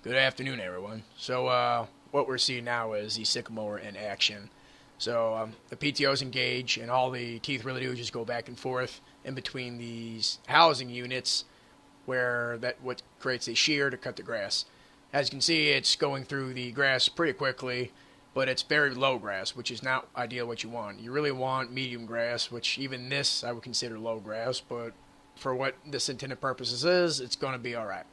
Good afternoon, everyone. What we're seeing now is the Sickle Mower in action. The PTOs engage, and all the teeth really do is just go back and forth in between these housing units, where that what creates a shear to cut the grass. As you can see, it's going through the grass pretty quickly, but it's very low grass, which is not ideal what you want. You really want medium grass, which even this I would consider low grass, but for what this intended purposes is, it's going to be all right.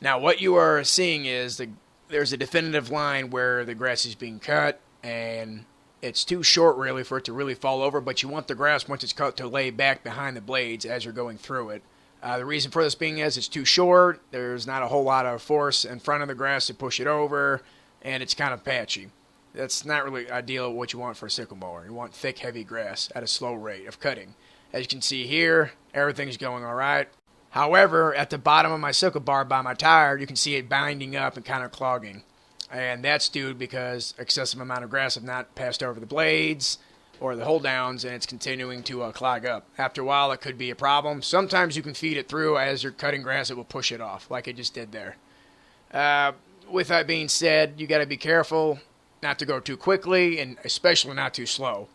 Now, what you are seeing is there's a definitive line where the grass is being cut, and it's too short really for it to really fall over, but you want the grass, once it's cut, to lay back behind the blades as you're going through it. The reason for this being is it's too short, there's not a whole lot of force in front of the grass to push it over, and it's kind of patchy. That's not really ideal what you want for a sickle mower. You want thick, heavy grass at a slow rate of cutting. As you can see here, everything's going all right. However, at the bottom of my sickle bar by my tire, you can see it binding up and kind of clogging. And that's due because excessive amount of grass have not passed over the blades or the hold downs, and it's continuing to clog up. After a while, it could be a problem. Sometimes you can feed it through. As you're cutting grass, it will push it off, like it just did there. With that being said, you got to be careful not to go too quickly, and especially not too slow.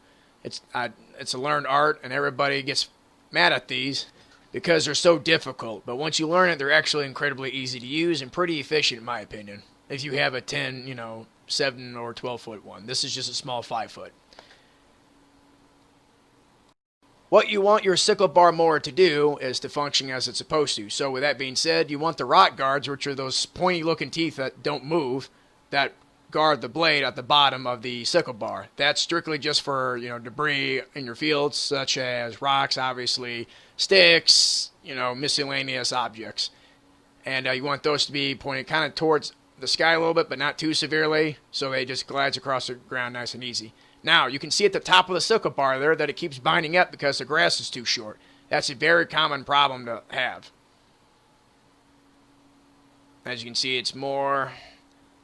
It's a learned art, and everybody gets mad at these because they're so difficult. But once you learn it, they're actually incredibly easy to use and pretty efficient, in my opinion, if you have a 10, 7 or 12-foot one. This is just a small 5-foot. What you want your sickle bar mower to do is to function as it's supposed to. So with that being said, you want the rot guards, which are those pointy-looking teeth that don't move, that guard the blade at the bottom of the sickle bar. That's strictly just for, debris in your fields, such as rocks, obviously, sticks, miscellaneous objects. And you want those to be pointed kind of towards the sky a little bit, but not too severely, so they just glides across the ground nice and easy. Now, you can see at the top of the sickle bar there that it keeps binding up because the grass is too short. That's a very common problem to have. As you can see, it's more...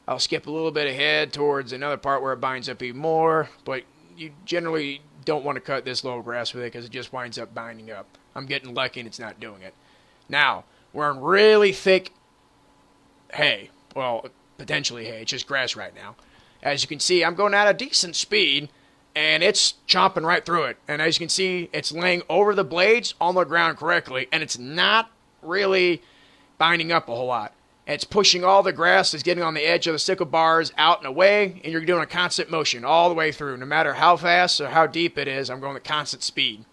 I'll skip a little bit ahead towards another part where it binds up even more, but you generally don't want to cut this low grass with it because it just winds up binding up. I'm getting lucky and it's not doing it. Now, we're in really thick hay. Well, potentially hay. It's just grass right now. As you can see, I'm going at a decent speed, and it's chomping right through it. And as you can see, it's laying over the blades on the ground correctly, and it's not really binding up a whole lot. It's pushing all the grass that's getting on the edge of the sickle bars out and away, and you're doing a constant motion all the way through. No matter how fast or how deep it is, I'm going at constant speed.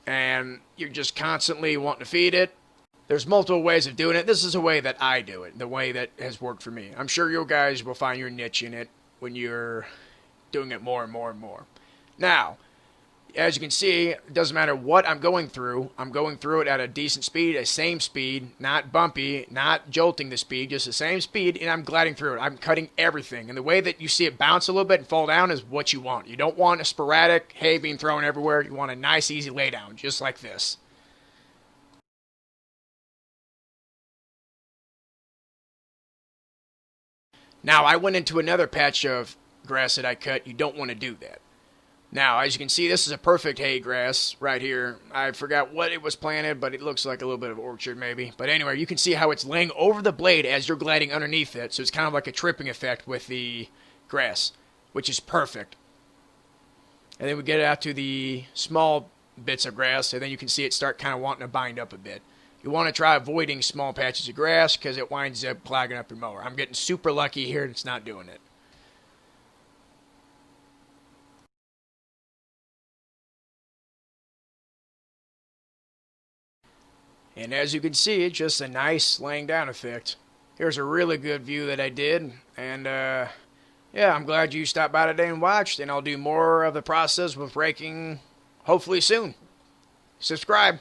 And you're just constantly wanting to feed it. There's multiple ways of doing it. This is a way that I do it, the way that has worked for me. I'm sure you guys will find your niche in it when you're doing it more and more and more. Now, as you can see, it doesn't matter what I'm going through it at a decent speed, a same speed, not bumpy, not jolting the speed, just the same speed, and I'm gliding through it. I'm cutting everything. And the way that you see it bounce a little bit and fall down is what you want. You don't want a sporadic hay being thrown everywhere. You want a nice, easy lay down, just like this. Now, I went into another patch of grass that I cut. You don't want to do that. Now, as you can see, this is a perfect hay grass right here. I forgot what it was planted, but it looks like a little bit of orchard maybe. But anyway, you can see how it's laying over the blade as you're gliding underneath it. So it's kind of like a tripping effect with the grass, which is perfect. And then we get out to the small bits of grass, and then you can see it start kind of wanting to bind up a bit. You want to try avoiding small patches of grass because it winds up clogging up your mower. I'm getting super lucky here and it's not doing it. And as you can see, it's just a nice laying down effect. Here's a really good view that I did. And yeah, I'm glad you stopped by today and watched. And I'll do more of the process with raking hopefully soon. Subscribe.